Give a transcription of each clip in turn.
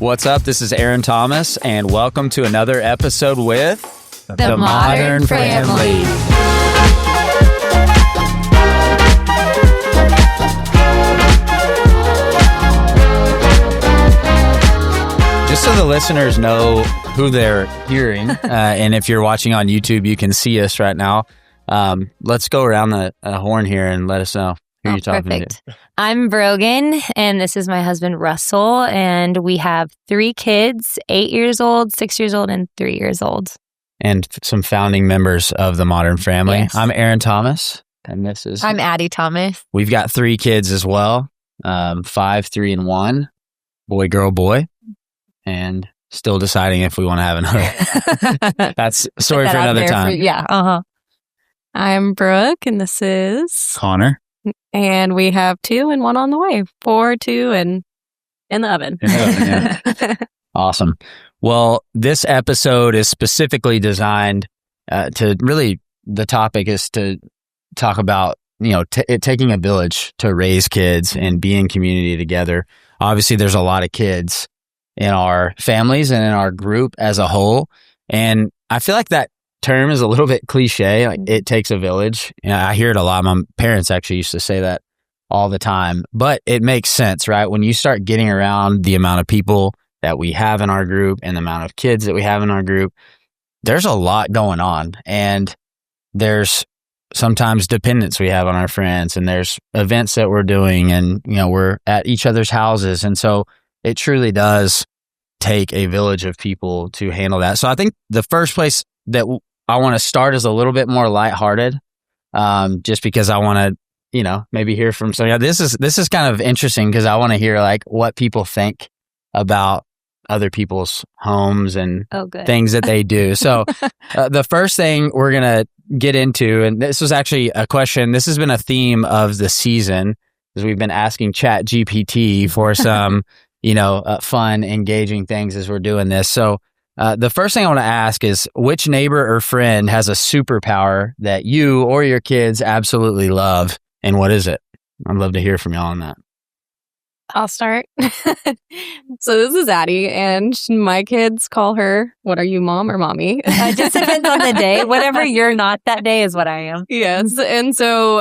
What's up? This is Aaron Thomas, and welcome to another episode with The Modern Framily. Just so the listeners know who they're hearing, and if you're watching on YouTube, you can see us right now. Let's go around the horn here and let us know who you're talking Perfect. to. I'm Brogan, and this is my husband, Russell, and we have 3 kids, 8 years old, 6 years old, and 3 years old. And some founding members of the Modern Family. Yes. I'm Aaron Thomas, and this is... I'm Addie Thomas. We've got 3 kids as well, 5, 3, and 1, boy, girl, boy, and still deciding if we want to have another. That's a story for another time. I'm Brooke, and this is Connor. And we have 2 and 1 on the way. 4, 2, and in the oven. Awesome. Well, this episode is specifically designed to really, the topic is to talk about, it taking a village to raise kids and be in community together. Obviously, there's a lot of kids in our families and in our group as a whole. And I feel like that term is a little bit cliche, like it takes a village. I hear it a lot. My parents actually used to say that all the time, but it makes sense, right? When you start getting around the amount of people that we have in our group and the amount of kids that we have in our group, there's a lot going on. And there's sometimes dependence we have on our friends, and there's events that we're doing, and, we're at each other's houses. And so it truly does take a village of people to handle that. So I think the first place that I want to start is a little bit more lighthearted, just because I want to, maybe hear from some. This is kind of interesting because I want to hear like what people think about other people's homes and things that they do. So the first thing we're going to get into, and this was actually a question, this has been a theme of the season, because we've been asking Chat GPT for some, fun, engaging things as we're doing this. So the first thing I want to ask is, which neighbor or friend has a superpower that you or your kids absolutely love, and what is it? I'd love to hear from y'all on that. I'll start. So this is Addie, and my kids call her, what are you, mom or mommy? It just depends on the day. Whatever you're not that day is what I am. Yes. And so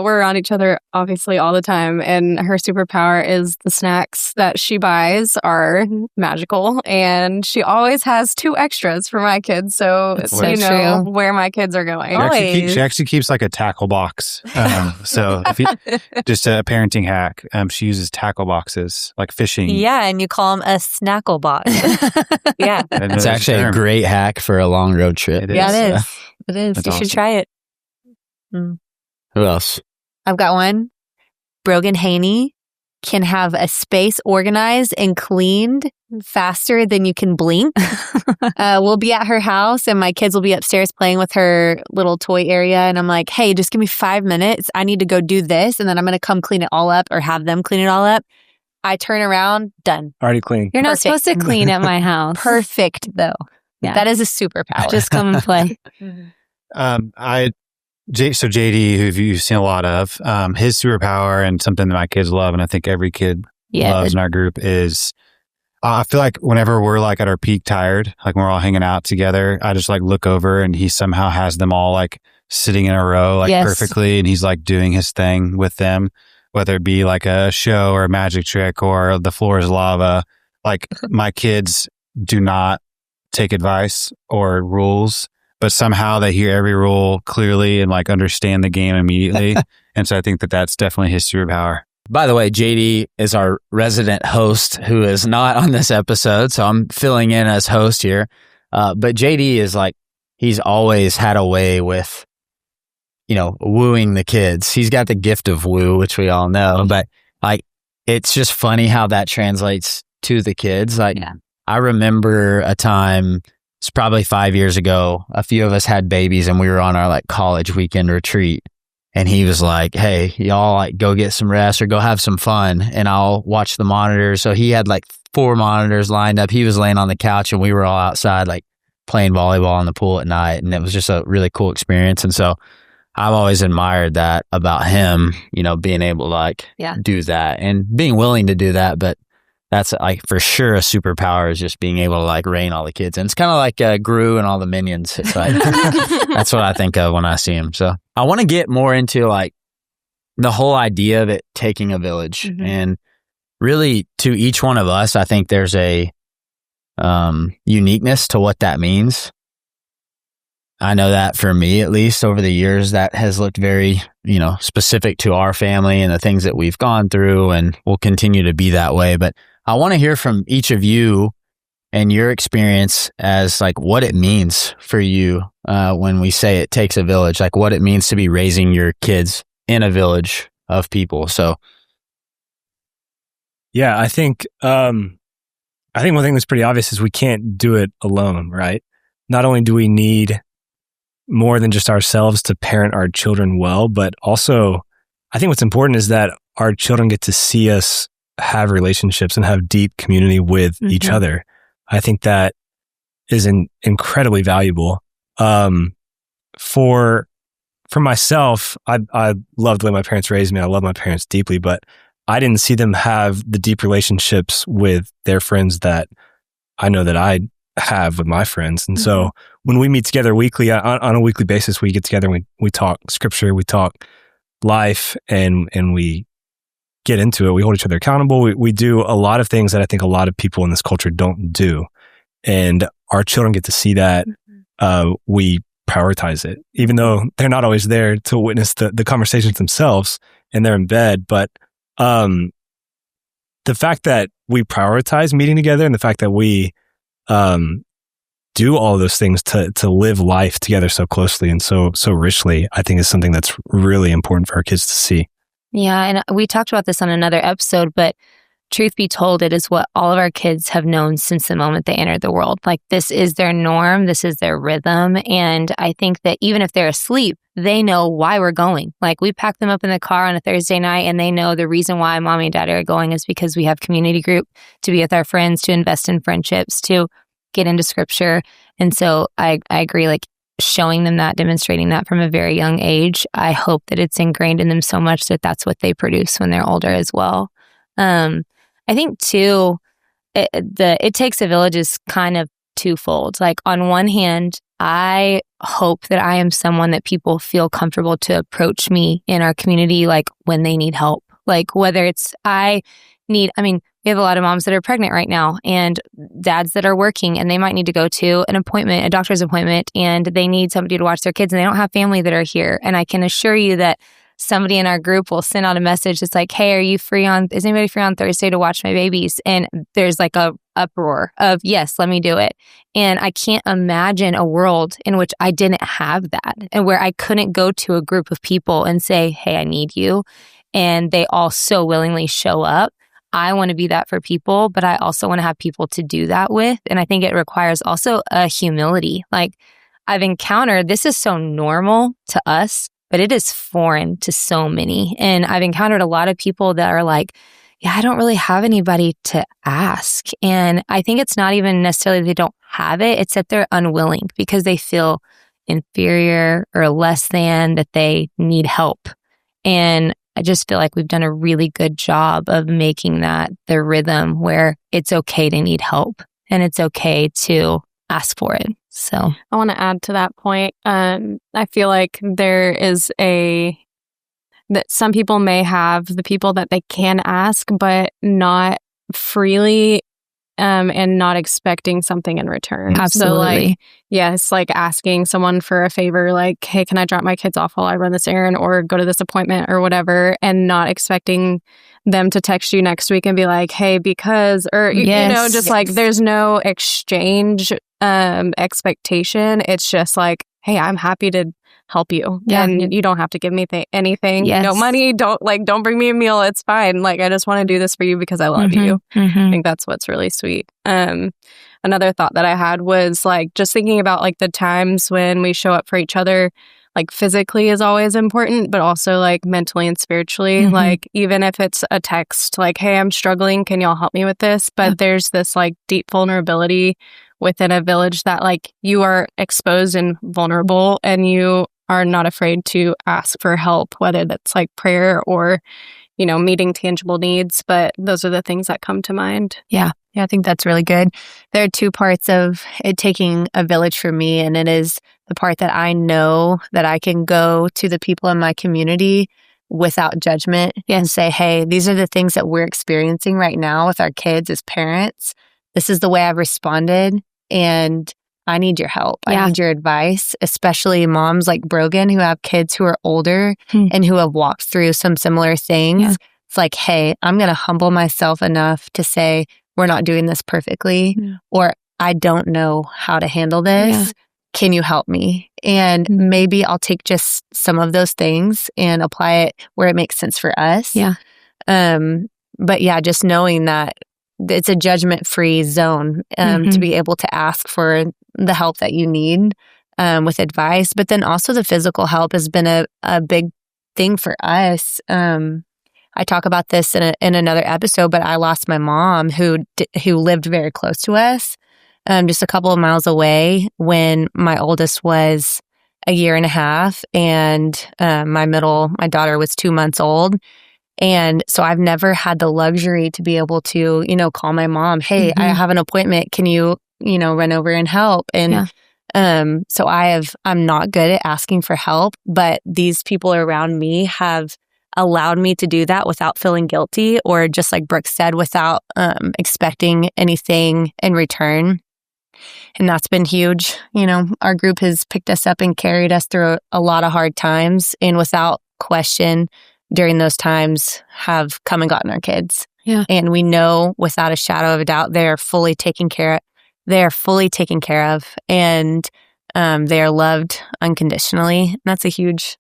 we're around each other, obviously, all the time. And her superpower is the snacks that she buys are magical. And she always has 2 extras for my kids. So you know where my kids are going. She actually keeps like a tackle box. So if you, just a parenting hack, she uses tackle boxes like fishing. Yeah, and you call them a Snackle box. Yeah. It's actually a great hack for a long road trip. It is. It is. That's You awesome. should try it. Who else? I've got one. Brogan Haney can have a space organized and cleaned faster than you can blink. We'll be at her house, and my kids will be upstairs playing with her little toy area. And I'm like, hey, just give me 5 minutes. I need to go do this. And then I'm going to come clean it all up, or have them clean it all up. I turn around, done. Already clean. You're not supposed to clean at my house. Perfect, though. Yeah. That is a superpower. Just come and play. So JD, who you've seen a lot of, his superpower, and something that my kids love, and I think every kid loves in our group, is I feel like whenever we're like at our peak tired, like when we're all hanging out together, I just like look over and he somehow has them all like sitting in a row like perfectly, and he's like doing his thing with them, whether it be like a show or a magic trick or the floor is lava. Like my kids do not take advice or rules, but somehow they hear every rule clearly and like understand the game immediately. And so I think that that's definitely his superpower. By the way, JD is our resident host who is not on this episode, so I'm filling in as host here. But JD is like, he's always had a way with, wooing the kids. He's got the gift of woo, which we all know, but like, it's just funny how that translates to the kids. Like, I remember a time, it's probably 5 years ago, a few of us had babies and we were on our like college weekend retreat. And he was like, hey, y'all like go get some rest or go have some fun, and I'll watch the monitors. So he had like 4 monitors lined up. He was laying on the couch and we were all outside like playing volleyball in the pool at night. And it was just a really cool experience. And so I've always admired that about him, being able to like do that and being willing to do that. But that's like for sure a superpower, is just being able to like rein all the kids. And it's kind of like Gru and all the minions. It's like, that's what I think of when I see him. So I want to get more into like the whole idea of it taking a village. And really, to each one of us, I think there's a uniqueness to what that means. I know that for me, at least over the years, that has looked very, specific to our family and the things that we've gone through, and will continue to be that way. But I want to hear from each of you and your experience as like what it means for you when we say it takes a village, like what it means to be raising your kids in a village of people. So, yeah, I think one thing that's pretty obvious is we can't do it alone, right? Not only do we need more than just ourselves to parent our children well, but also I think what's important is that our children get to see us have relationships and have deep community with each other. I think that is incredibly valuable. For myself, I love the way my parents raised me. I love my parents deeply, but I didn't see them have the deep relationships with their friends that I know that I have with my friends. And so when we meet together weekly, on a weekly basis, we get together and we talk scripture, we talk life, and we get into it. We hold each other accountable. We do a lot of things that I think a lot of people in this culture don't do. And our children get to see that. We prioritize it, even though they're not always there to witness the conversations themselves, and they're in bed. But the fact that we prioritize meeting together, and the fact that we do all of those things to live life together so closely and so richly, I think is something that's really important for our kids to see. Yeah, and we talked about this on another episode, but truth be told, it is what all of our kids have known since the moment they entered the world. Like, this is their norm, this is their rhythm, and I think that even if they're asleep, they know why we're going. Like, we pack them up in the car on a Thursday night, and they know the reason why mommy and daddy are going is because we have community group, to be with our friends, to invest in friendships, to get into scripture. And so I agree, like, showing them that, demonstrating that from a very young age, I hope that it's ingrained in them so much that that's what they produce when they're older as well. I think too, it takes a village is kind of twofold. Like, on one hand, I hope that I am someone that people feel comfortable to approach me in our community, like when they need help. Like, whether it's we have a lot of moms that are pregnant right now, and dads that are working, and they might need to go to an appointment, a doctor's appointment, and they need somebody to watch their kids, and they don't have family that are here. And I can assure you that somebody in our group will send out a message that's like, hey, is anybody free on Thursday to watch my babies? And there's like a uproar of, yes, let me do it. And I can't imagine a world in which I didn't have that, and where I couldn't go to a group of people and say, hey, I need you. And they all so willingly show up. I want to be that for people, but I also want to have people to do that with. And I think it requires also a humility. Like, I've encountered, this is so normal to us, but it is foreign to so many. And I've encountered a lot of people that are like, yeah, I don't really have anybody to ask. And I think it's not even necessarily they don't have it, it's that they're unwilling because they feel inferior or less than, that they need help. And I just feel like we've done a really good job of making that the rhythm where it's okay to need help and it's okay to ask for it. So I want to add to that point. I feel like there is that some people may have the people that they can ask, but not freely, and not expecting something in return. Absolutely. So it's like asking someone for a favor, like, hey, can I drop my kids off while I run this errand or go to this appointment or whatever, and not expecting them to text you next week and be like, hey, because, or, like, there's no exchange expectation. It's just like, hey, I'm happy to help you. Yeah. And you don't have to give me anything. Yes. No money. Don't bring me a meal. It's fine. Like, I just want to do this for you because I love you. I think that's what's really sweet. Another thought that I had was like, just thinking about like the times when we show up for each other, like physically is always important, but also like mentally and spiritually. Like, even if it's a text, like, hey, I'm struggling, can y'all help me with this? But there's this like deep vulnerability within a village that like you are exposed and vulnerable, and you are not afraid to ask for help, whether that's like prayer or, meeting tangible needs, but those are the things that come to mind. Yeah, I think that's really good. There are two parts of it taking a village for me, and it is the part that I know that I can go to the people in my community without judgment and say, hey, these are the things that we're experiencing right now with our kids as parents. This is the way I've responded, and I need your help. I need your advice, especially moms like Brogan who have kids who are older and who have walked through some similar things. Yeah. It's like, hey, I'm going to humble myself enough to say, we're not doing this perfectly, or I don't know how to handle this. Yeah. Can you help me? And maybe I'll take just some of those things and apply it where it makes sense for us. Yeah. But yeah, just knowing that it's a judgment-free zone to be able to ask for the help that you need with advice. But then also the physical help has been a big thing for us. I talk about this in another episode, but I lost my mom who lived very close to us, just a couple of miles away when my oldest was a year and a half and my daughter was 2 months old. And so I've never had the luxury to be able to, call my mom, hey, I have an appointment. Can you, run over and help? And so I'm not good at asking for help, but these people around me have allowed me to do that without feeling guilty, or just like Brooke said, without expecting anything in return. And that's been huge. Our group has picked us up and carried us through a lot of hard times, and without question, during those times have come and gotten our kids. Yeah. And we know without a shadow of a doubt, they're fully taken care of. And they are loved unconditionally. And that's a huge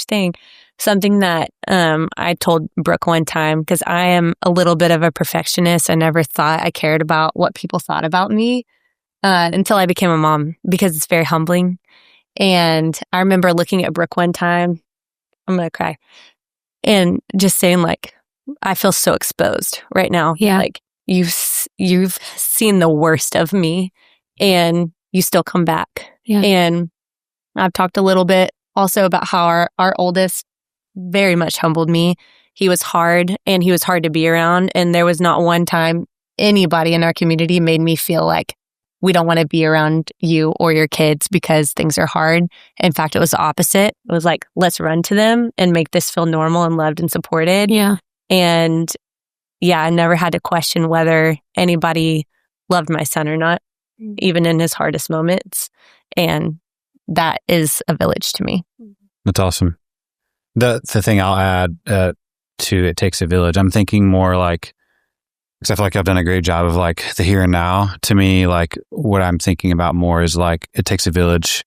thing. Something that I told Brooke one time, because I am a little bit of a perfectionist. I never thought I cared about what people thought about me until I became a mom, because it's very humbling. And I remember looking at Brooke one time, I'm going to cry, and just saying, like, I feel so exposed right now. Yeah. Like, you've seen the worst of me and you still come back. Yeah. And I've talked a little bit also about how our oldest very much humbled me. He was hard, and he was hard to be around. And there was not one time anybody in our community made me feel like we don't want to be around you or your kids because things are hard. In fact, it was the opposite. It was like, let's run to them and make this feel normal and loved and supported. Yeah. And yeah, I never had to question whether anybody loved my son or not, even in his hardest moments. And that is a village to me. That's awesome. The thing I'll add to It Takes a Village, I'm thinking more like, because I feel like I've done a great job of like the here and now. To me, like what I'm thinking about more is like it takes a village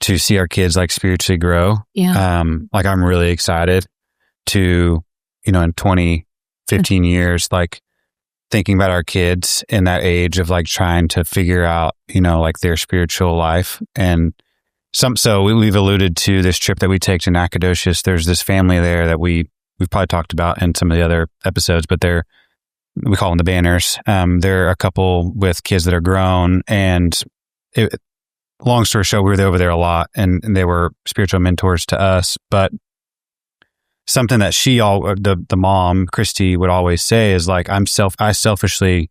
to see our kids like spiritually grow. Yeah. Like I'm really excited to, in 20, 15 years, like thinking about our kids in that age of like trying to figure out, like their spiritual life. And so we've alluded to this trip that we take to Nacogdoches. There's this family there that we've probably talked about in some of the other episodes, but we call them the Banners. They're a couple with kids that are grown, and long story short, we were over there a lot, and they were spiritual mentors to us. But something that the mom, Christy, would always say is like, I selfishly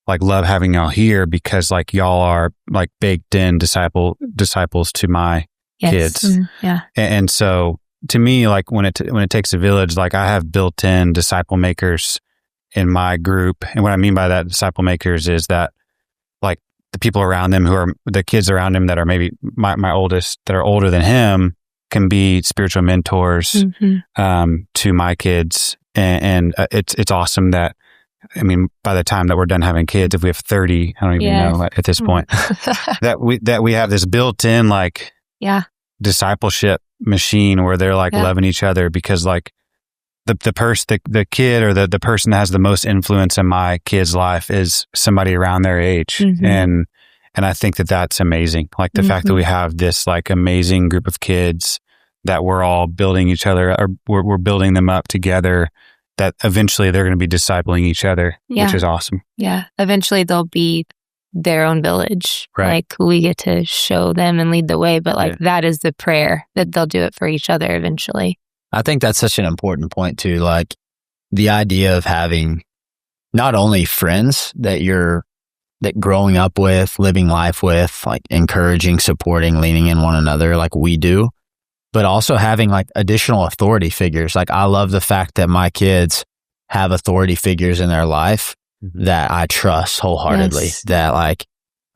like love having y'all here because like y'all are like baked in disciples to my kids. Yeah. And so to me, like when it takes a village, like I have built in disciple makers in my group. And what I mean by that, disciple makers, is that like the people around them who are the kids around him that are maybe my oldest, that are older than him, can be spiritual mentors to my kids. And it's awesome that, I mean, by the time that we're done having kids, if we have 30, I don't even know at this point, that we have this built-in like discipleship machine where they're like loving each other, because like the kid or the person that has the most influence in my kid's life is somebody around their age. And I think that that's amazing. Like the fact that we have this like amazing group of kids that we're all building each other, or we're building them up together, that eventually they're going to be discipling each other, which is awesome. Yeah. Eventually they'll be their own village. Right. Like we get to show them and lead the way, but like that is the prayer, that they'll do it for each other eventually. I think that's such an important point too. Like the idea of having not only friends that growing up with, living life with, like encouraging, supporting, leaning in one another like we do, but also having like additional authority figures. Like I love the fact that my kids have authority figures in their life that I trust wholeheartedly, that like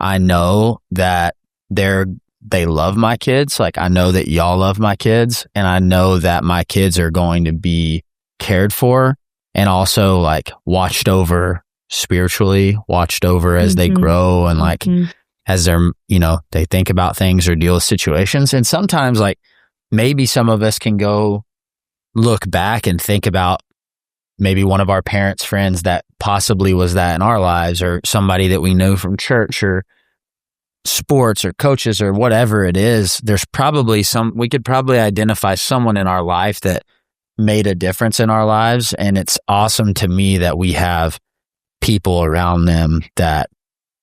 I know that they love my kids. Like I know that y'all love my kids, and I know that my kids are going to be cared for and also like watched over spiritually, watched over as they grow and like as they're, they think about things or deal with situations. And sometimes like maybe some of us can go look back and think about maybe one of our parents' friends that possibly was that in our lives, or somebody that we know from church or sports or coaches or whatever it is. There's probably we could probably identify someone in our life that made a difference in our lives. And it's awesome to me that we have people around them that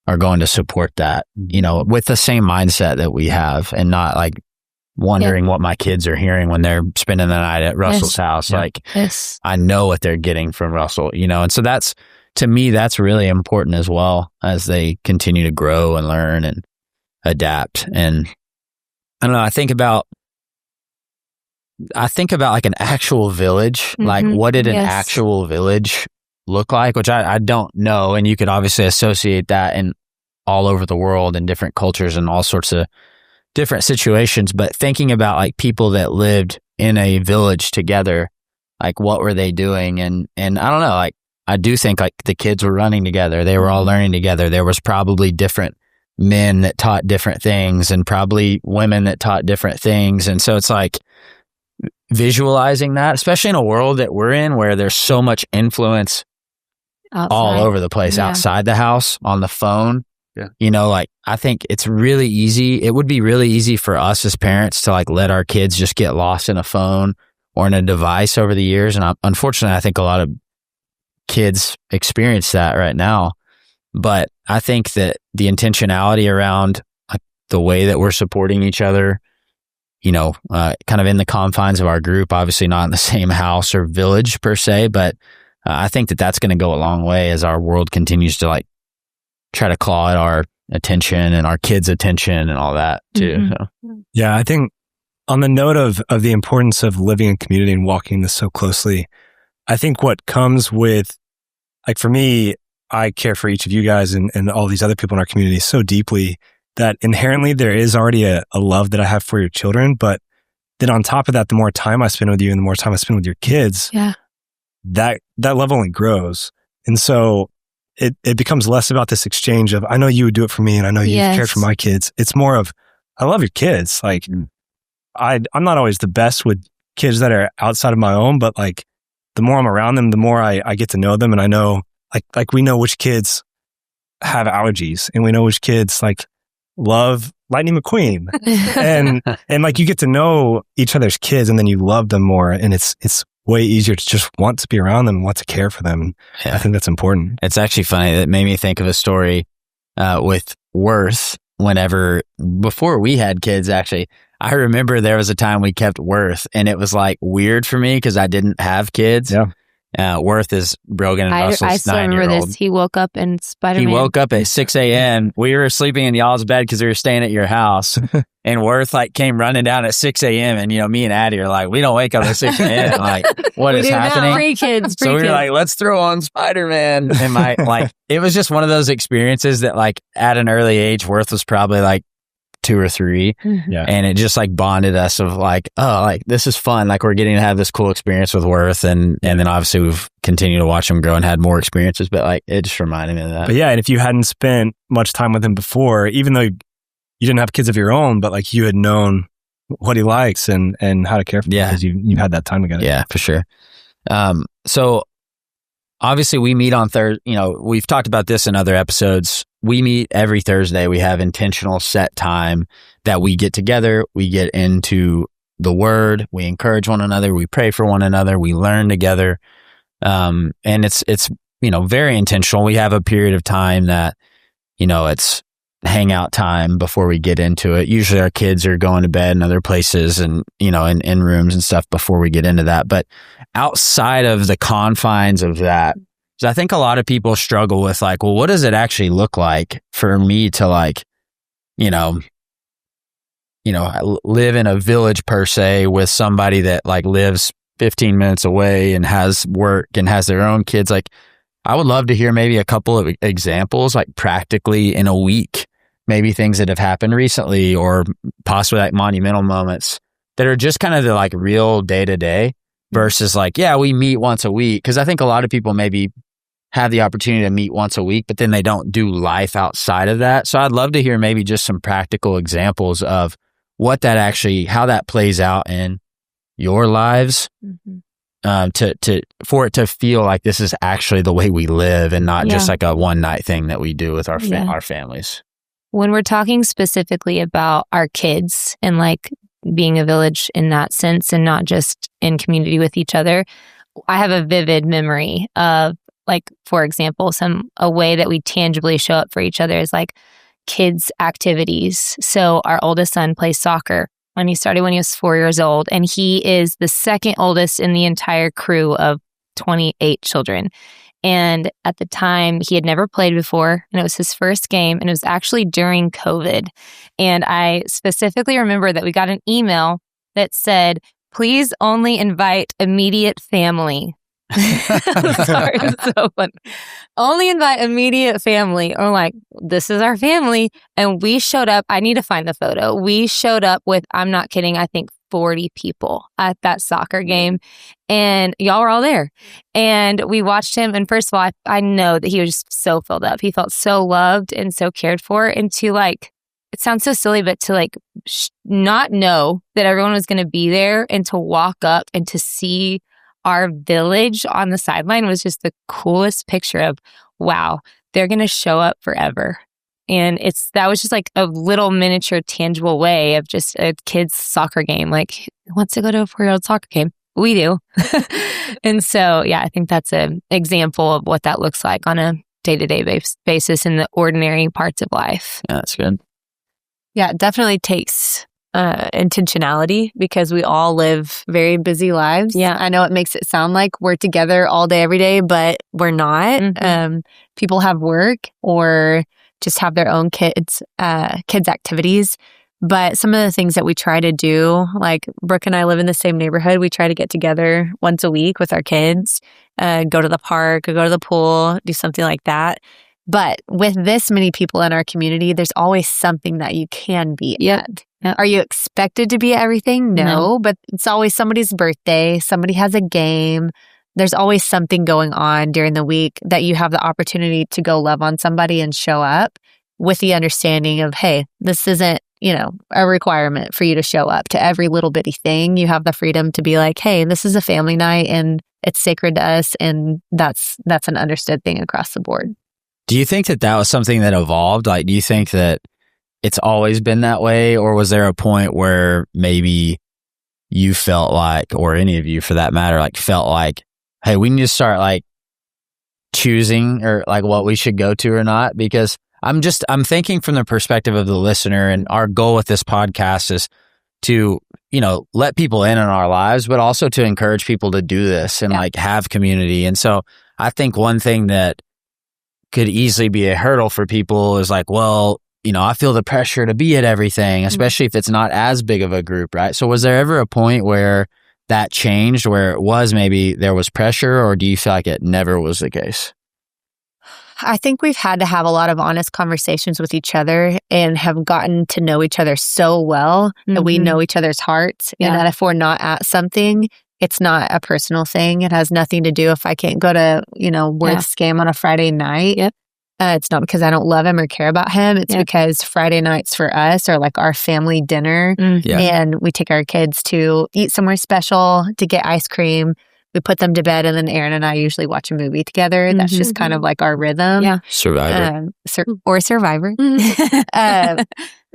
are going to support that, with the same mindset that we have, and not like wondering what my kids are hearing when they're spending the night at Russell's house. Like I know what they're getting from Russell, and so that's, to me, that's really important as well as they continue to grow and learn and adapt. And I don't know, I think about like an actual village, like what did an actual village look like, which I don't know. And you could obviously associate that in all over the world in different cultures and all sorts of different situations. But thinking about like people that lived in a village together, like what were they doing? And I don't know, like I do think like the kids were running together. They were all learning together. There was probably different men that taught different things and probably women that taught different things. And so it's like visualizing that, especially in a world that we're in where there's so much influence all over the place, outside the house, on the phone. Like I think it's really easy. It would be really easy for us as parents to like let our kids just get lost in a phone or in a device over the years. And unfortunately, I think a lot of kids experience that right now. But I think that the intentionality around like the way that we're supporting each other, kind of in the confines of our group, obviously not in the same house or village per se, but I think that that's going to go a long way as our world continues to like try to claw at our attention and our kids' attention and all that too. So. Yeah, I think on the note of the importance of living in community and walking this so closely, I think what comes with, like for me, I care for each of you guys and all these other people in our community so deeply that inherently there is already a love that I have for your children. But then on top of that, the more time I spend with you and the more time I spend with your kids, that love only grows. And so it becomes less about this exchange of, I know you would do it for me and I know you care for my kids. It's more of, I love your kids. Like I'm not always the best with kids that are outside of my own, but like the more I'm around them, the more I get to know them. And I know like we know which kids have allergies and we know which kids like love Lightning McQueen and like you get to know each other's kids and then you love them more. And it's way easier to just want to be around them, want to care for them. I think that's important. It's actually funny. It made me think of a story with Worth before we had kids, actually. I remember there was a time we kept Worth and it was like weird for me because I didn't have kids. Yeah. Worth is Brogan and Russell's 9-year-old. I still remember this. He woke up in Spider-Man. He woke up at 6 a.m. We were sleeping in y'all's bed because we were staying at your house. And Worth like came running down at 6 a.m. And, me and Addie are like, we don't wake up at 6 a.m. Like, what is happening? Pre-kids. So we were like, let's throw on Spider-Man. And it was just one of those experiences that like at an early age, Worth was probably like 2 or 3. Yeah. And it just like bonded us of like, oh, like this is fun. Like we're getting to have this cool experience with Worth. And then obviously we've continued to watch him grow and had more experiences, but like it just reminded me of that. But yeah, and if you hadn't spent much time with him before, even though you didn't have kids of your own, but like you had known what he likes and how to care for him because you've had that time together. Yeah, for sure. So obviously we meet on Thursday, we've talked about this in other episodes. We meet every Thursday. We have intentional set time that we get together. We get into the word. We encourage one another. We pray for one another. We learn together. And it's very intentional. We have a period of time that, it's hangout time before we get into it. Usually our kids are going to bed in other places and, in rooms and stuff before we get into that. But outside of the confines of that, so I think a lot of people struggle with like, well, what does it actually look like for me to like, live in a village per se with somebody that like lives 15 minutes away and has work and has their own kids. Like, I would love to hear maybe a couple of examples, like practically in a week, maybe things that have happened recently or possibly like monumental moments that are just kind of the like real day to day versus like, yeah, we meet once a week. Cause I think a lot of people maybe have the opportunity to meet once a week, but then they don't do life outside of that. So I'd love to hear maybe just some practical examples of what that actually, how that plays out in your lives. For it to feel like this is actually the way we live and not just like a one night thing that we do with our families. When we're talking specifically about our kids and like being a village in that sense and not just in community with each other, I have a vivid memory of like, for example, a way that we tangibly show up for each other is like kids activities. So our oldest son plays soccer. When he started when he was 4 years old, and he is the second oldest in the entire crew of 28 children. And at the time, he had never played before, and it was his first game, and it was actually during COVID. And I specifically remember that we got an email that said, please only invite immediate family. Sorry, it's so funny. Only invite immediate family. Or like, this is our family. And we showed up. I need to find the photo. We showed up with, I'm not kidding, I think 40 people at that soccer game. And y'all were all there. And we watched him. And first of all, I know that he was just so filled up. He felt so loved and so cared for. And to like, it sounds so silly, but to like not know that everyone was going to be there and to walk up and to see our village on the sideline was just the coolest picture of, wow, they're going to show up forever. And that was just like a little miniature tangible way of just a kid's soccer game. Like, who wants to go to a 4-year-old soccer game? We do. And so, yeah, I think that's an example of what that looks like on a day-to-day basis in the ordinary parts of life. Yeah, that's good. Yeah, it definitely takes intentionality because we all live very busy lives. Yeah. I know it makes it sound like we're together all day, every day, but we're not. Mm-hmm. People have work or just have their own kids activities. But some of the things that we try to do, like Brooke and I live in the same neighborhood. We try to get together once a week with our kids, go to the park or go to the pool, do something like that. But with this many people in our community, there's always something that you can be at. Yep. Are you expected to be at everything? No, but it's always somebody's birthday. Somebody has a game. There's always something going on during the week that you have the opportunity to go love on somebody and show up with the understanding of, hey, this isn't, a requirement for you to show up to every little bitty thing. You have the freedom to be like, hey, this is a family night and it's sacred to us. And that's an understood thing across the board. Do you think that was something that evolved? Like, do you think that it's always been that way? Or was there a point where maybe you felt like, or any of you for that matter, like felt like, hey, we need to start like choosing or like what we should go to or not? Because I'm thinking from the perspective of the listener, and our goal with this podcast is to, let people in on our lives, but also to encourage people to do this and like have community. And so I think one thing that could easily be a hurdle for people is like, well, I feel the pressure to be at everything, especially if it's not as big of a group, right? So was there ever a point where that changed, where it was maybe there was pressure, or do you feel like it never was the case? I think we've had to have a lot of honest conversations with each other and have gotten to know each other so well that we know each other's hearts. And that if we're not at something, it's not a personal thing. It has nothing to do if I can't go to, Worth's game on a Friday night. Yep. It's not because I don't love him or care about him. It's because Friday nights for us are like our family dinner. And we take our kids to eat somewhere special, to get ice cream. We put them to bed, and then Aaron and I usually watch a movie together. That's just kind of like our rhythm. Yeah. Survivor. Or Survivor.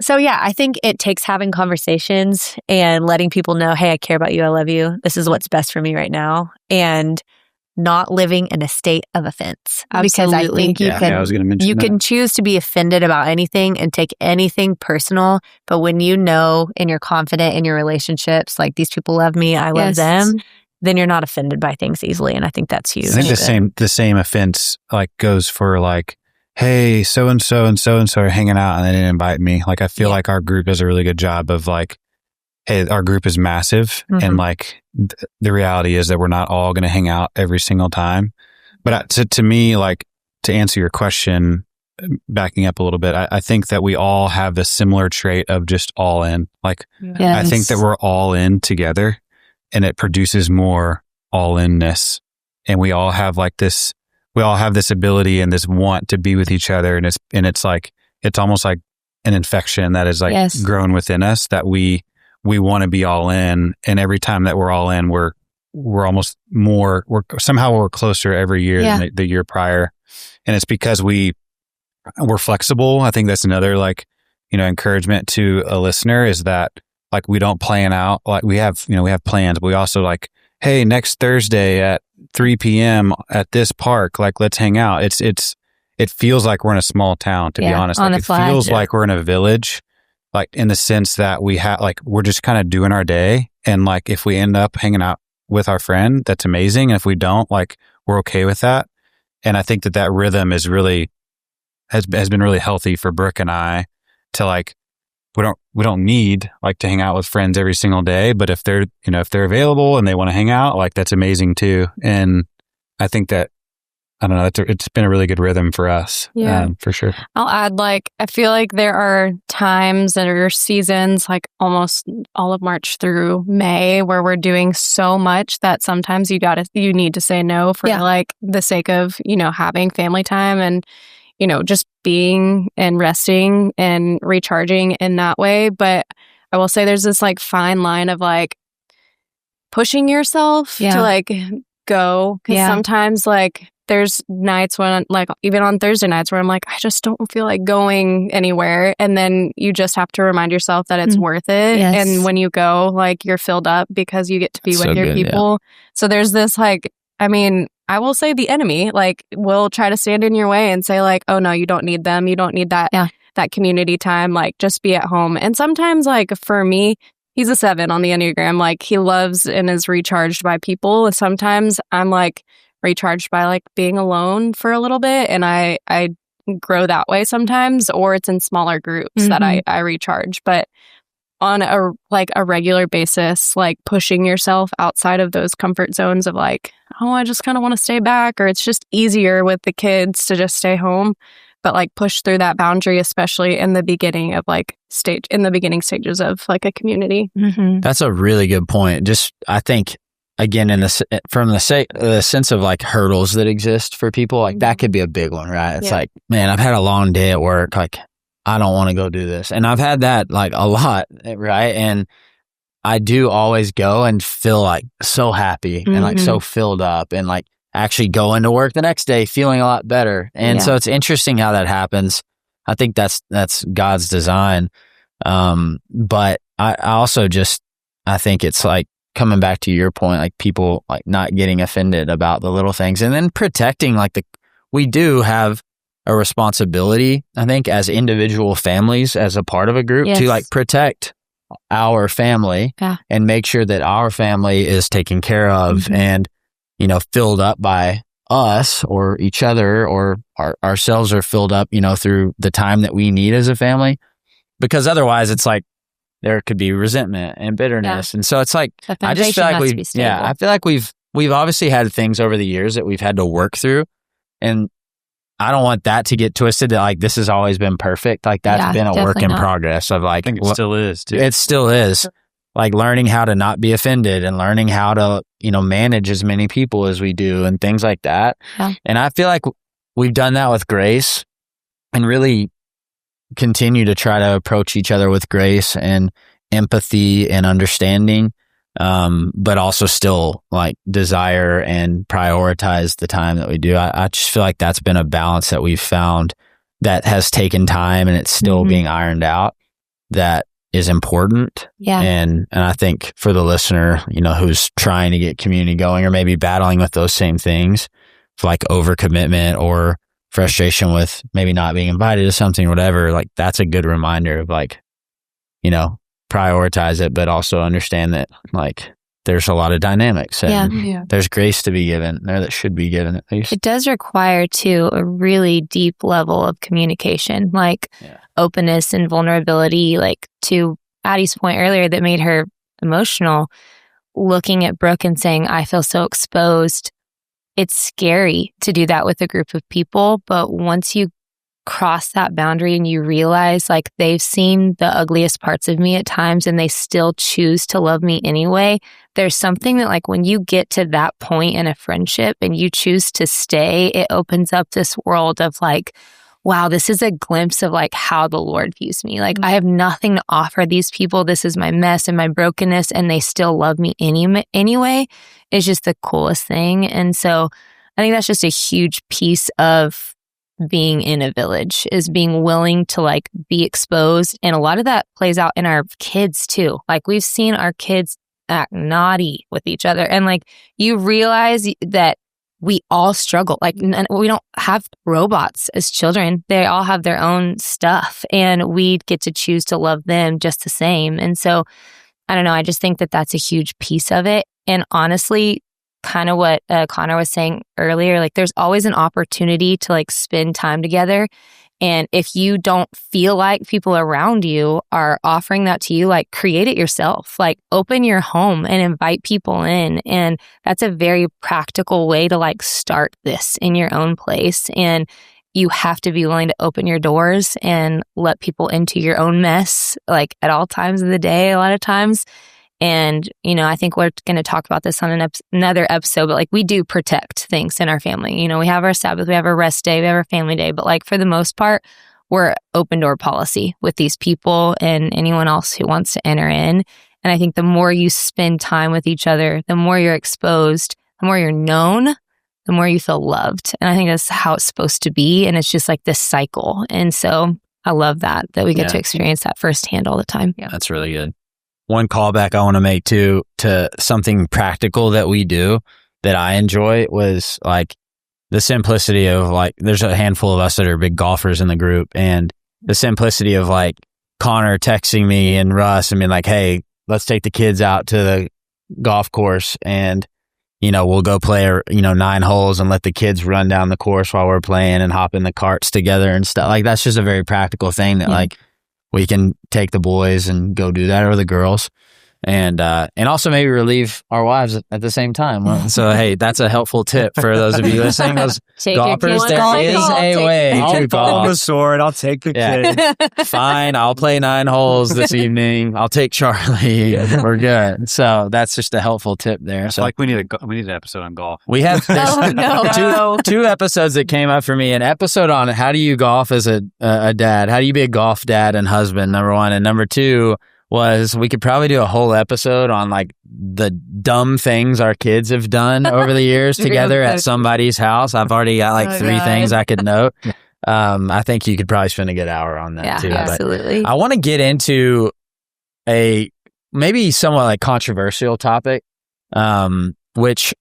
So yeah, I think it takes having conversations and letting people know, hey, I care about you. I love you. This is what's best for me right now. And not living in a state of offense. Absolutely. Because I think I was going to mention that. can choose to be offended about anything and take anything personal. But when you know and you're confident in your relationships, like these people love me, I love them, then you're not offended by things easily. And I think that's huge. I think the same offense like goes for like, hey, so-and-so and so-and-so are hanging out and they didn't invite me. Like, I feel like our group does a really good job of like, hey, our group is massive. And like the reality is that we're not all going to hang out every single time. But to me, like, to answer your question, backing up a little bit, I think that we all have the similar trait of just all in. Like, I think that we're all in together and it produces more all-inness. And we all have like this, ability and this want to be with each other. And it's like, it's almost like an infection that is like grown within us, that we want to be all in. And every time that we're all in, we're almost more, we're closer every year than the year prior. And it's because we're flexible. I think that's another like, encouragement to a listener is that like, we don't plan out, like we have plans, but we also like, hey, next Thursday at 3 p.m. at this park, like, let's hang out. It feels like we're in a small town, to be honest. Like, it feels like we're in a village, like in the sense that we're just kind of doing our day. And like, if we end up hanging out with our friend, that's amazing. And if we don't, like, we're okay with that. And I think that rhythm is really, has been really healthy for Brooke and I to like, we don't need like to hang out with friends every single day, but if they're available and they want to hang out, like, that's amazing too. And I think that, I don't know, it's been a really good rhythm for us. For sure. I'll add, like, I feel like there are times or seasons, like almost all of March through May, where we're doing so much that sometimes you need to say no for like the sake of, having family time and, just being and resting and recharging in that way. But I will say there's this like fine line of like pushing yourself to like go. Because sometimes like there's nights when, like, even on Thursday nights where I'm like, I just don't feel like going anywhere. And then you just have to remind yourself that it's worth it. And when you go, like, you're filled up because you get to be with your people. So there's this like, I will say the enemy, like, will try to stand in your way and say like, oh no, you don't need them. You don't need that, that community time. Like, just be at home. And sometimes, like, for me, he's a 7 on the Enneagram. Like, he loves and is recharged by people. Sometimes I'm like recharged by like being alone for a little bit. And I grow that way sometimes, or it's in smaller groups that I recharge. But on a regular basis, like pushing yourself outside of those comfort zones of like, oh, I just kind of want to stay back, or it's just easier with the kids to just stay home. But like push through that boundary, especially in the beginning of beginning stages of like a community. That's a really good point. Just, I think, again, from the sense of like hurdles that exist for people, like that could be a big one, right? It's like, man, I've had a long day at work. Like, I don't want to go do this. And I've had that like a lot, right? And I do always go and feel like so happy and like so filled up, and like actually go into work the next day feeling a lot better. And so it's interesting how that happens. I think that's God's design. But I also I think it's like coming back to your point, like people like not getting offended about the little things, and then protecting like we do have a responsibility, I think, as individual families, as a part of a group, to like protect our family and make sure that our family is taken care of and, filled up by us or each other, or ourselves are filled up, through the time that we need as a family. Because otherwise it's like there could be resentment and bitterness. And so it's like, I just feel like I feel like we've obviously had things over the years that we've had to work through, and I don't want that to get twisted that like this has always been perfect. Like that's been a work in progress of like, I think it still is too. It still is. Like learning how to not be offended and learning how to, manage as many people as we do and things like that. And I feel like we've done that with grace, and really continue to try to approach each other with grace and empathy and understanding. But also still like desire and prioritize the time that we do. I just feel like that's been a balance that we've found that has taken time, and it's still being ironed out, that is important. Yeah. And I think for the listener, who's trying to get community going or maybe battling with those same things, like overcommitment or frustration with maybe not being invited to something or whatever, like that's a good reminder of like, prioritize it, but also understand that like there's a lot of dynamics and there's grace to be given there that should be given at least. It does require too a really deep level of communication, like openness and vulnerability, like to Addie's point earlier that made her emotional, looking at Brooke and saying, I feel so exposed. It's scary to do that with a group of people, but once you cross that boundary and you realize like they've seen the ugliest parts of me at times and they still choose to love me anyway, there's something that like when you get to that point in a friendship and you choose to stay, it opens up this world of like, wow, this is a glimpse of like how the Lord views me. Like I have nothing to offer these people. This is my mess and my brokenness and they still love me anyway. It's just the coolest thing. And so I think that's just a huge piece of being in a village, is being willing to like be exposed. And a lot of that plays out in our kids too. Like we've seen our kids act naughty with each other. And like you realize that we all struggle. Like we don't have robots as children. They all have their own stuff and we get to choose to love them just the same. And so I don't know. I just think that that's a huge piece of it. And honestly, kind of what Connor was saying earlier, like there's always an opportunity to like spend time together. And if you don't feel like people around you are offering that to you, like create it yourself, like open your home and invite people in. And that's a very practical way to like start this in your own place. And you have to be willing to open your doors and let people into your own mess, like at all times of the day, a lot of times. And, I think we're going to talk about this on another episode, but like we do protect things in our family. We have our Sabbath, we have our rest day, we have our family day, but like for the most part, we're open door policy with these people and anyone else who wants to enter in. And I think the more you spend time with each other, the more you're exposed, the more you're known, the more you feel loved. And I think that's how it's supposed to be. And it's just like this cycle. And so I love that we get to experience that firsthand all the time. Yeah, that's really good. One callback I want to make too to something practical that we do that I enjoy was like the simplicity of like, there's a handful of us that are big golfers in the group, and the simplicity of like Connor texting me and Russ and being like, hey, let's take the kids out to the golf course and, we'll go play, 9 holes and let the kids run down the course while we're playing and hop in the carts together and stuff. Like that's just a very practical thing that like, we can take the boys and go do that, or the girls, and also maybe relieve our wives at the same time. So hey, that's a helpful tip for those of you listening. Those golfers, there is a way to golf. I'll the sword. I'll take the kid. Fine, I'll play 9 holes this evening. I'll take Charlie. We're good. So that's just a helpful tip there. So like we need an episode on golf. We have two episodes that came up for me. An episode on how do you golf as a dad? How do you be a golf dad and husband? Number 1, and number 2. Was we could probably do a whole episode on like the dumb things our kids have done over the years together at somebody's house. I've already got like 3 things I could note. I think you could probably spend a good hour on that too. Absolutely. But I want to get into a maybe somewhat like controversial topic, which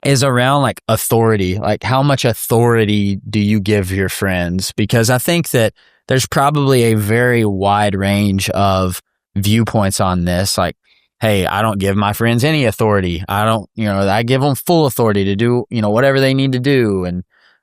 is around like authority. Like how much authority do you give your friends? Because I think that there's probably a very wide range of viewpoints on this. Like, hey, I don't give my friends any authority. I don't, I give them full authority to do, whatever they need to do. And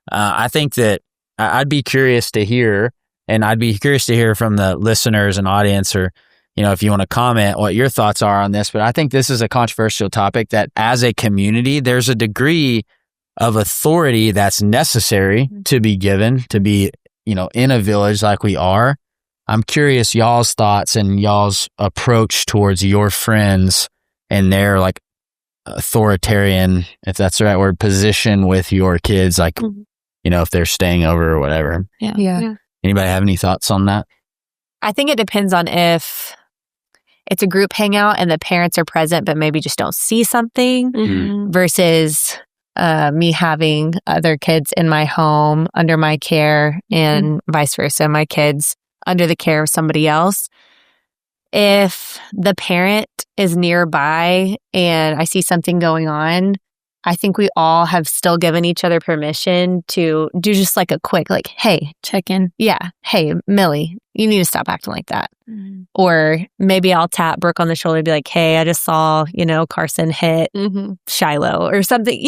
I think that I'd be curious to hear, and I'd be curious to hear from the listeners and audience, or, if you want to comment what your thoughts are on this. But I think this is a controversial topic that as a community, there's a degree of authority that's necessary to be given, to be, in a village like we are. I'm curious y'all's thoughts and y'all's approach towards your friends and their like authoritarian, if that's the right word, position with your kids, like, if they're staying over or whatever. Yeah. Anybody have any thoughts on that? I think it depends on if it's a group hangout and the parents are present, but maybe just don't see something versus me having other kids in my home under my care and vice versa, my kids under the care of somebody else. if the parent is nearby and I see something going on, I think we all have still given each other permission to do just like a quick, like, hey, check in. Yeah. Hey, Millie, you need to stop acting like that. Or maybe I'll tap Brooke on the shoulder and be like, hey, I just saw, Carson hit Shiloh or something.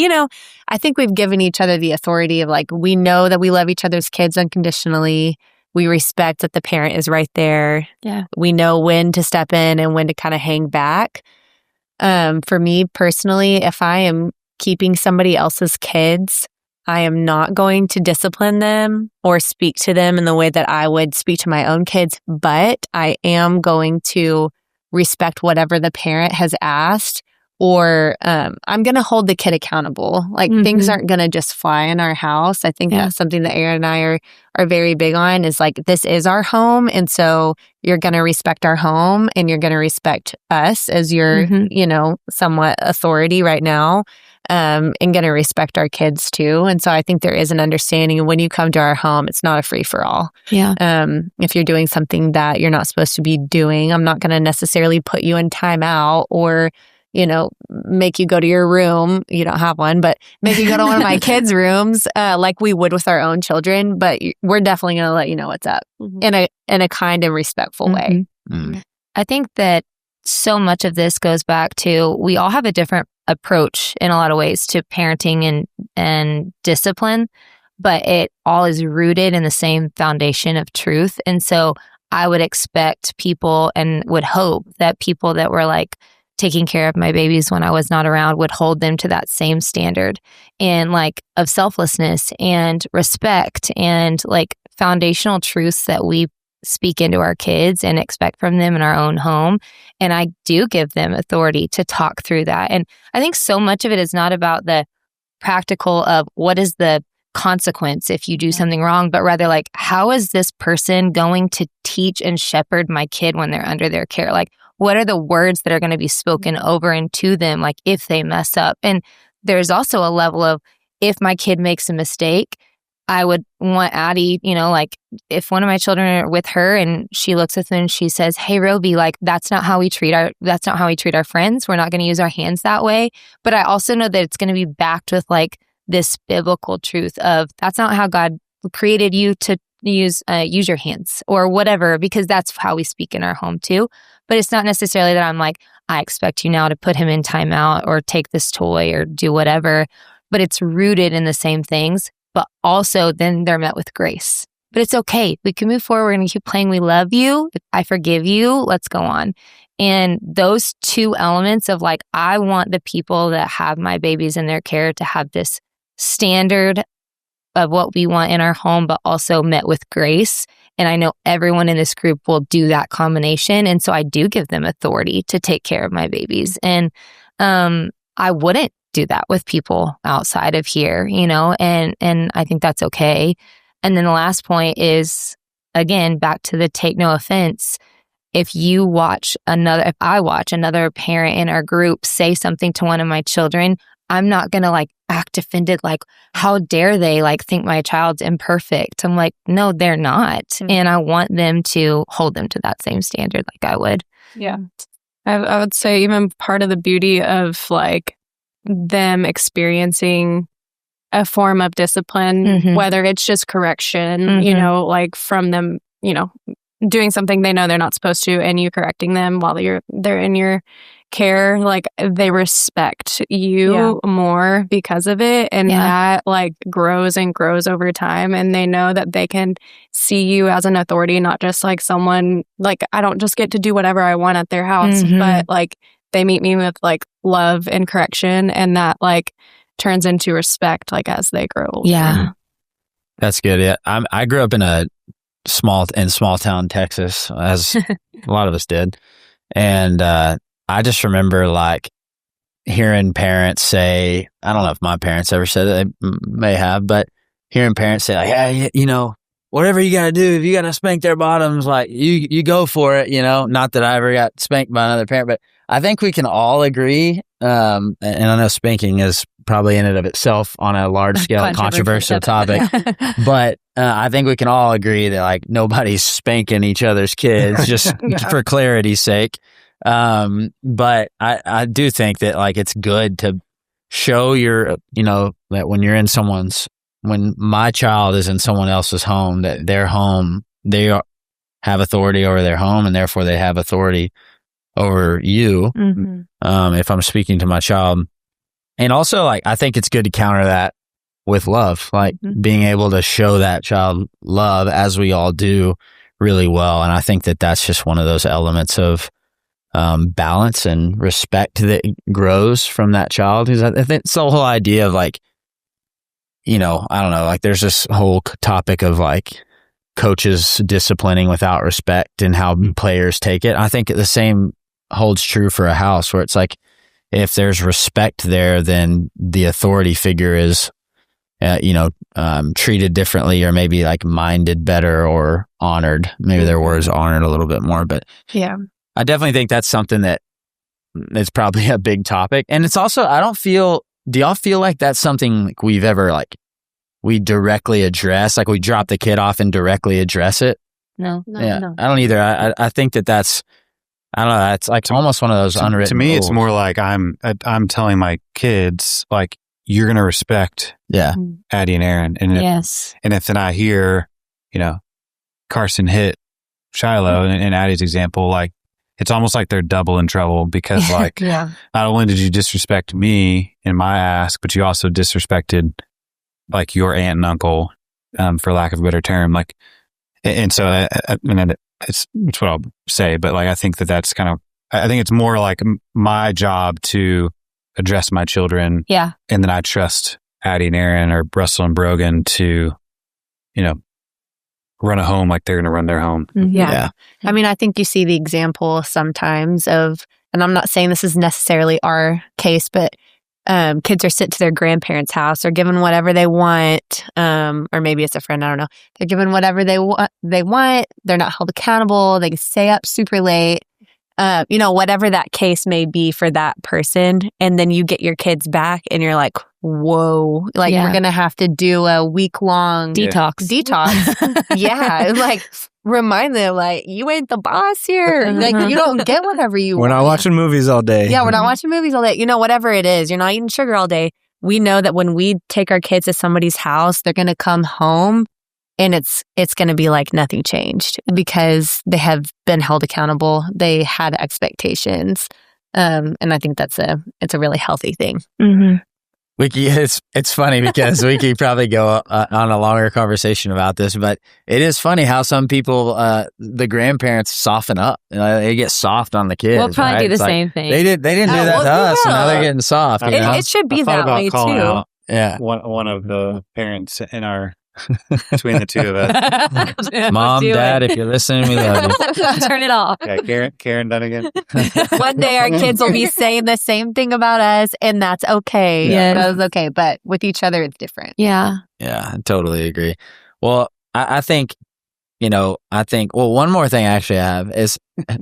I think we've given each other the authority of like, we know that we love each other's kids unconditionally. We respect that the parent is right there. Yeah. We know when to step in and when to kind of hang back. For me personally, if I am keeping somebody else's kids, I am not going to discipline them or speak to them in the way that I would speak to my own kids, but I am going to respect whatever the parent has asked, or I'm going to hold the kid accountable. Like things aren't going to just fly in our house. I think that's something that Aaron and I are very big on, is like, this is our home. And so you're going to respect our home and you're going to respect us as your, somewhat authority right now. And going to respect our kids too. And so I think there is an understanding when you come to our home, it's not a free for all. Yeah. If you're doing something that you're not supposed to be doing, I'm not going to necessarily put you in timeout or, make you go to your room. You don't have one, but make you go to one of my kids' rooms, like we would with our own children. But we're definitely going to let you know what's up in a kind and respectful way. I think that so much of this goes back to, we all have a different approach in a lot of ways to parenting and discipline, but it all is rooted in the same foundation of truth. And so I would expect people and would hope that people that were like taking care of my babies when I was not around would hold them to that same standard and like of selflessness and respect and like foundational truths that we speak into our kids and expect from them in our own home. And I do give them authority to talk through that. And I think so much of it is not about the practical of what is the consequence if you do something wrong, but rather like, how is this person going to teach and shepherd my kid when they're under their care? Like, what are the words that are going to be spoken over and to them, like if they mess up? And there's also a level of, if my kid makes a mistake, I would want Addie, like if one of my children are with her and she looks at them and she says, hey, Roby, like that's not how we treat our friends. We're not going to use our hands that way. But I also know that it's going to be backed with like this biblical truth of, that's not how God created you to use your hands or whatever, because that's how we speak in our home too. But it's not necessarily that I'm like, I expect you now to put him in timeout or take this toy or do whatever, but it's rooted in the same things. But also then they're met with grace. But it's okay. We can move forward. We're going to keep playing. We love you. I forgive you. Let's go on. And those two elements of like, I want the people that have my babies in their care to have this standard of what we want in our home, but also met with grace. And I know everyone in this group will do that combination. And so I do give them authority to take care of my babies. And I wouldn't do that with people outside of here, and I think that's okay. And then the last point is, again, back to the take no offense. If I watch another parent in our group say something to one of my children, I'm not going to like act offended, like, how dare they like think my child's imperfect? I'm like, no, they're not. And I want them to hold them to that same standard like I would. Yeah. I would say even part of the beauty of like them experiencing a form of discipline, whether it's just correction, like from them, doing something they know they're not supposed to, and you correcting them while they're in your care, like they respect you more because of it, and that like grows and grows over time, and they know that they can see you as an authority, not just like someone, like I don't just get to do whatever I want at their house, but like they meet me with like love and correction, and that like turns into respect like as they grow older. Yeah, that's good. Yeah, I grew up in small town Texas, as a lot of us did, and I just remember like hearing parents say, I don't know if my parents ever said it, they may have, but hearing parents say like, hey, whatever you got to do, if you got to spank their bottoms, like you go for it, not that I ever got spanked by another parent, but I think we can all agree. And I know spanking is probably in and of itself on a large scale controversial topic. But I think we can all agree that like nobody's spanking each other's kids just for clarity's sake. But I do think that like it's good to show that when my child is in someone else's home, that their home, have authority over their home, and therefore they have authority over you. If I'm speaking to my child. And also, like, I think it's good to counter that with love, like being able to show that child love, as we all do, really well. And I think that that's just one of those elements of balance and respect that grows from that child. Because I think it's the whole idea of like, I don't know, like there's this whole topic of like coaches disciplining without respect and how players take it. I think the same holds true for a house, where it's like, if there's respect there, then the authority figure is, treated differently, or maybe like minded better or honored. Maybe their words honored a little bit more, but yeah, I definitely think that's something that is probably a big topic. And it's also, do y'all feel like that's something like we've ever like, we directly address, like we drop the kid off and directly address it? No. I don't either. I think that's, I don't know. It's like almost one of those unwritten to me, rules. It's more like I'm telling my kids, like, you're going to respect Addie and Aaron. And if then I hear, Carson hit Shiloh in Addie's example, like, it's almost like they're double in trouble, because like, not only did you disrespect me in my ask, but you also disrespected like your aunt and uncle, for lack of a better term. Like, and so it's what I'll say, but like, I think that's kind of, I think it's more like my job to address my children. Yeah. And then I trust Addie and Aaron, or Russell and Brogan, to, run a home like they're going to run their home. Yeah. I mean, I think you see the example sometimes of, and I'm not saying this is necessarily our case, but kids are sent to their grandparents' house, or given whatever they want, or maybe it's a friend, I don't know. They're given whatever they want. They're not held accountable. They can stay up super late. Whatever that case may be for that person. And then you get your kids back and you're like, whoa, like we're going to have to do a week-long detox. Yeah. Like remind them, like, you ain't the boss here. Like, you don't get whatever you want. We're not watching movies all day. Yeah, we're not watching movies all day. Whatever it is, you're not eating sugar all day. We know that when we take our kids to somebody's house, they're going to come home and it's going to be like nothing changed, because they have been held accountable. They had expectations. And I think it's a really healthy thing. It's funny because we could probably go on a longer conversation about this, but it is funny how some people, the grandparents soften up. They get soft on the kids. We'll probably do the same thing. They didn't do that to us, and now they're getting soft. It should be that way too. One of the parents in our between the two of us. Mom, Dad, if you're listening, we love you. Turn it off. Yeah, Karen Dunnigan. One day our kids will be saying the same thing about us, and that's okay. Yeah. That's okay. But with each other, it's different. Yeah. Yeah, I totally agree. Well, I think, one more thing actually I have is,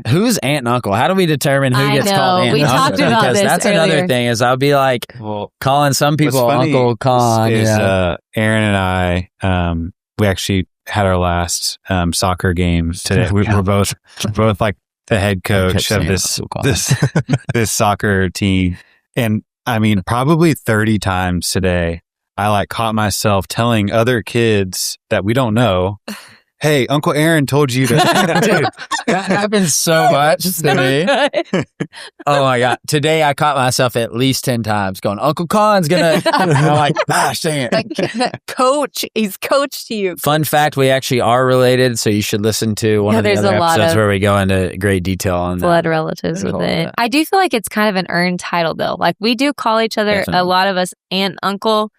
who's aunt and uncle? How do we determine who gets called aunt and uncle? We talked about because this that's earlier. Another thing is I'll be like, calling some people Uncle Con. Aaron and I, we actually had our last soccer game today. We're both like the head coach of this soccer team. And I mean, probably 30 times today, I like caught myself telling other kids that we don't know, hey, Uncle Aaron told you to. Dude, that happens so much to me. Oh my God. Today I caught myself at least 10 times going, Uncle Con's gonna, and I'm like, gosh, dang it. Coach, he's coached you. Fun fact, we actually are related, so you should listen to one of the other episodes where we go into great detail on blood relatives with it. I do feel like it's kind of an earned title though. Like we do call each other, a lot of us, aunt, uncle.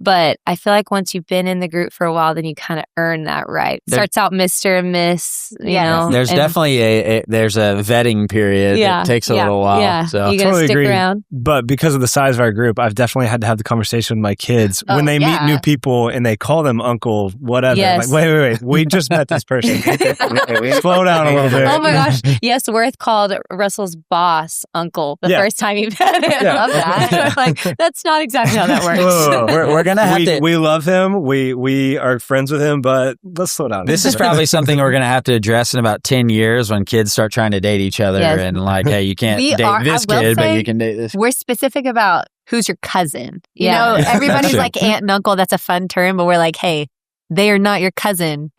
But I feel like once you've been in the group for a while, then you kind of earn that right. Starts out Mr. and Miss, you know. There's definitely there's a vetting period. It takes a little while. Yeah. So You gotta stick around. But because of the size of our group, I've definitely had to have the conversation with my kids when they meet new people and they call them uncle, whatever. Yes. Like, wait. We just met this person. Slow down a little bit. Oh my gosh. Yes, Worth called Russell's boss uncle the first time he met him. I love that. Like, that's not exactly how that works. We're gonna have to. We love him. We are friends with him, but let's slow down. This is probably something we're gonna have to address in about 10 years when kids start trying to date each other and like, hey, you can't date this kid, but you can date this. We're specific about who's your cousin. You know, everybody's like aunt and uncle. That's a fun term, but we're like, hey, they are not your cousin.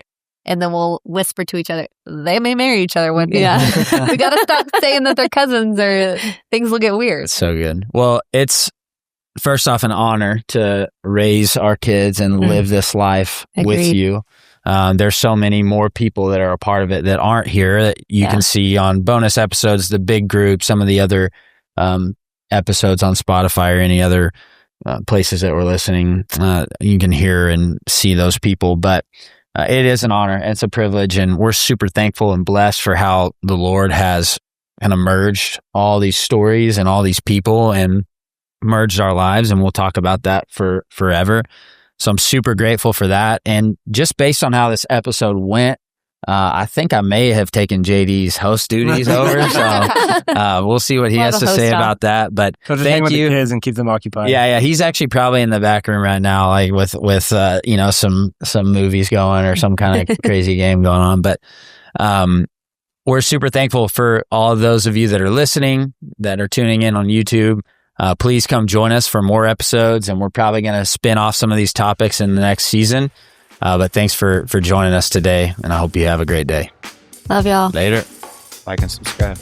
And then we'll whisper to each other, they may marry each other one day. Yeah. We got to stop saying that they're cousins or things will get weird. It's so good. Well, it's first off an honor to raise our kids and live this life with you. There's so many more people that are a part of it that aren't here that you can see on bonus episodes, the big group, some of the other episodes on Spotify or any other places that we're listening. You can hear and see those people. But it is an honor. It's a privilege. And we're super thankful and blessed for how the Lord has kind of merged all these stories and all these people and merged our lives. And we'll talk about that for forever. So I'm super grateful for that. And just based on how this episode went, I think I may have taken JD's host duties over. So we'll see what he has to say about that. But so just hang with the kids and keep them occupied. Yeah. He's actually probably in the back room right now, like with you know, some movies going or some kind of crazy game going on. But we're super thankful for all of those of you that are listening, that are tuning in on YouTube. Please come join us for more episodes, and we're probably going to spin off some of these topics in the next season. But thanks for joining us today, and I hope you have a great day. Love y'all. Later. Like and subscribe.